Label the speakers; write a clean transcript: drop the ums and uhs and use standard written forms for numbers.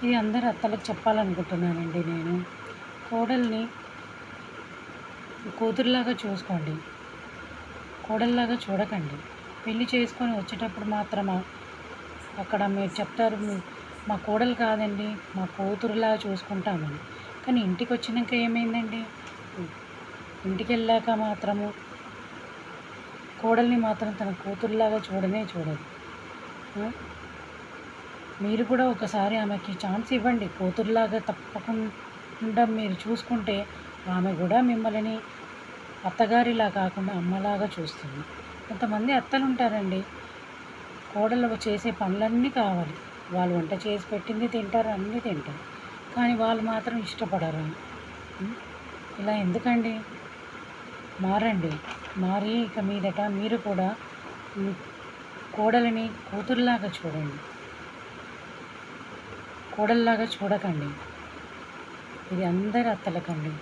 Speaker 1: ఇది అందరు అత్తలకు చెప్పాలనుకుంటున్నానండి నేను. కోడల్ని కూతురులాగా చూసుకోండి. కోడల్లాగా చూడకండి. పెళ్లి చేసుకొని వచ్చేటప్పుడు మాత్రమా అక్కడ మీరు చెప్తారు మా కోడలు కాదండి, మా కూతురులా చూసుకుంటామని. కానీ ఇంటికొచ్చినాక ఏమైందండి? ఇంటికెళ్ళాక మాత్రము కోడల్ని మాత్రం తన కూతురులాగా చూడనే చూడదు. ఆ! మీరు కూడా ఒకసారి ఆమెకి ఛాన్స్ ఇవ్వండి. కూతురులాగా తప్పకుండా మీరు చూసుకుంటే ఆమె కూడా మిమ్మల్ని అత్తగారిలా కాకుండా అమ్మలాగా చూస్తుంది. కొంతమంది అత్తలుంటారండి, కోడలు చేసే పనులన్నీ కావాలి. వాళ్ళు వంట చేసి పెట్టింది తింటారు, అన్నీ తింటారు. కానీ వాళ్ళు మాత్రం ఇష్టపడరు. హ్మ్. ఇలా ఎందుకండి? మారండి. మారి ఇక మీదట మీరు కూడా మీ కోడలిని కూతురులాగా చూడండి. కోడల్లాగా చూడకండి. ఇది అందరి అత్తలకండి.